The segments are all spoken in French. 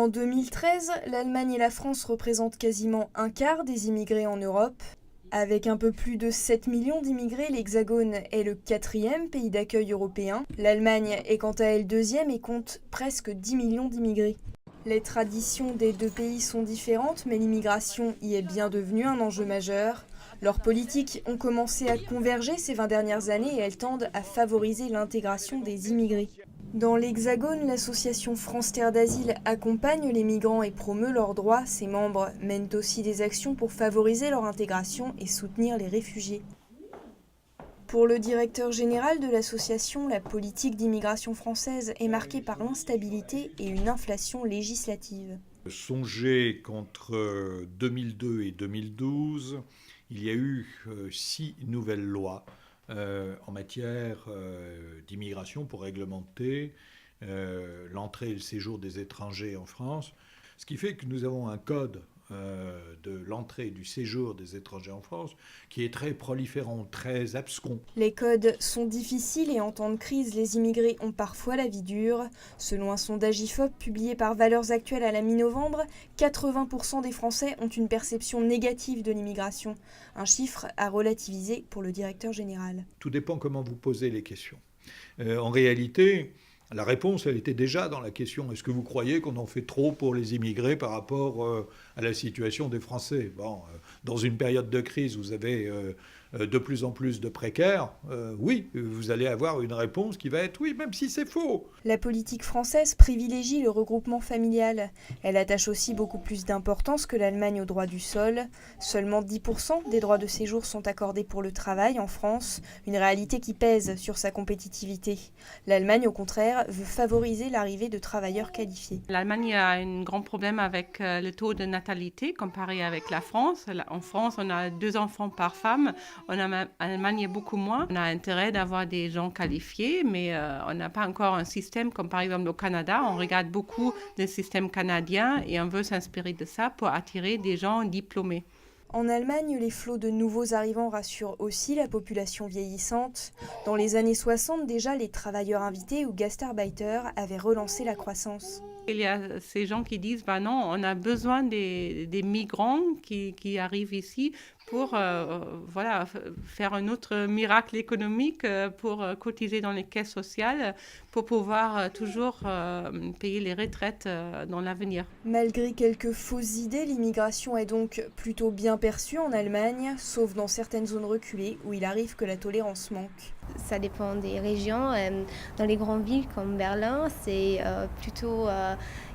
En 2013, l'Allemagne et la France représentent quasiment un quart des immigrés en Europe. Avec un peu plus de 7 millions d'immigrés, l'Hexagone est le 4e pays d'accueil européen. L'Allemagne est quant à elle 2e et compte presque 10 millions d'immigrés. Les traditions des deux pays sont différentes, mais l'immigration y est bien devenue un enjeu majeur. Leurs politiques ont commencé à converger ces 20 dernières années et elles tendent à favoriser l'intégration des immigrés. Dans l'Hexagone, l'association France Terre d'Asile accompagne les migrants et promeut leurs droits. Ses membres mènent aussi des actions pour favoriser leur intégration et soutenir les réfugiés. Pour le directeur général de l'association, la politique d'immigration française est marquée par l'instabilité et une inflation législative. Songez qu'entre 2002 et 2012, il y a eu 6 nouvelles lois en matière d'immigration pour réglementer l'entrée et le séjour des étrangers en France. Ce qui fait que nous avons un code de l'entrée et du séjour des étrangers en France qui est très proliférant, très abscon. Les codes sont difficiles et en temps de crise, les immigrés ont parfois la vie dure. Selon un sondage IFOP publié par Valeurs Actuelles à la mi-novembre, 80% des Français ont une perception négative de l'immigration. Un chiffre à relativiser pour le directeur général. Tout dépend comment vous posez les questions. En réalité, la réponse, elle était déjà dans la question. Est-ce que vous croyez qu'on en fait trop pour les immigrés par rapport à la situation des Français ? Bon, dans une période de crise, vous avez de plus en plus de précaires. Oui, vous allez avoir une réponse qui va être oui, même si c'est faux. La politique française privilégie le regroupement familial. Elle attache aussi beaucoup plus d'importance que l'Allemagne au droit du sol. Seulement 10% des droits de séjour sont accordés pour le travail en France, une réalité qui pèse sur sa compétitivité. L'Allemagne, au contraire, veut favoriser l'arrivée de travailleurs qualifiés. L'Allemagne a un grand problème avec le taux de natalité comparé avec la France. En France, on a 2 enfants par femme. En Allemagne, beaucoup moins. On a intérêt d'avoir des gens qualifiés, mais on n'a pas encore un système comme par exemple au Canada. On regarde beaucoup le système canadien et on veut s'inspirer de ça pour attirer des gens diplômés. En Allemagne, les flots de nouveaux arrivants rassurent aussi la population vieillissante. Dans les années 60, déjà, les travailleurs invités ou Gastarbeiter avaient relancé la croissance. Il y a ces gens qui disent non, on a besoin des migrants qui arrivent ici pour faire un autre miracle économique, pour cotiser dans les caisses sociales, pour pouvoir toujours payer les retraites dans l'avenir. Malgré quelques fausses idées, l'immigration est donc plutôt bien perçue en Allemagne, sauf dans certaines zones reculées où il arrive que la tolérance manque. Ça dépend des régions. Dans les grandes villes comme Berlin, c'est plutôt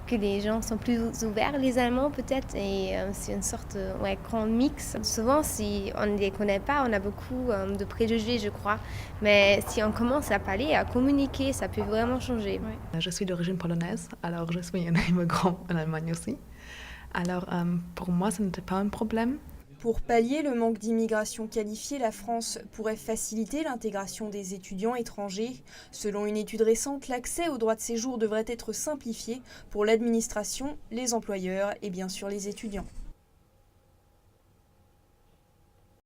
que les gens sont plus ouverts, les Allemands peut-être, et c'est une sorte de grand mix. Souvent, si on ne les connaît pas, on a beaucoup de préjugés, je crois. Mais si on commence à parler, à communiquer, ça peut vraiment changer. Oui. Je suis d'origine polonaise, alors je suis un immigrant en Allemagne aussi. Alors pour moi, ce n'était pas un problème. Pour pallier le manque d'immigration qualifiée, la France pourrait faciliter l'intégration des étudiants étrangers. Selon une étude récente, l'accès au droit de séjour devrait être simplifié pour l'administration, les employeurs et bien sûr les étudiants.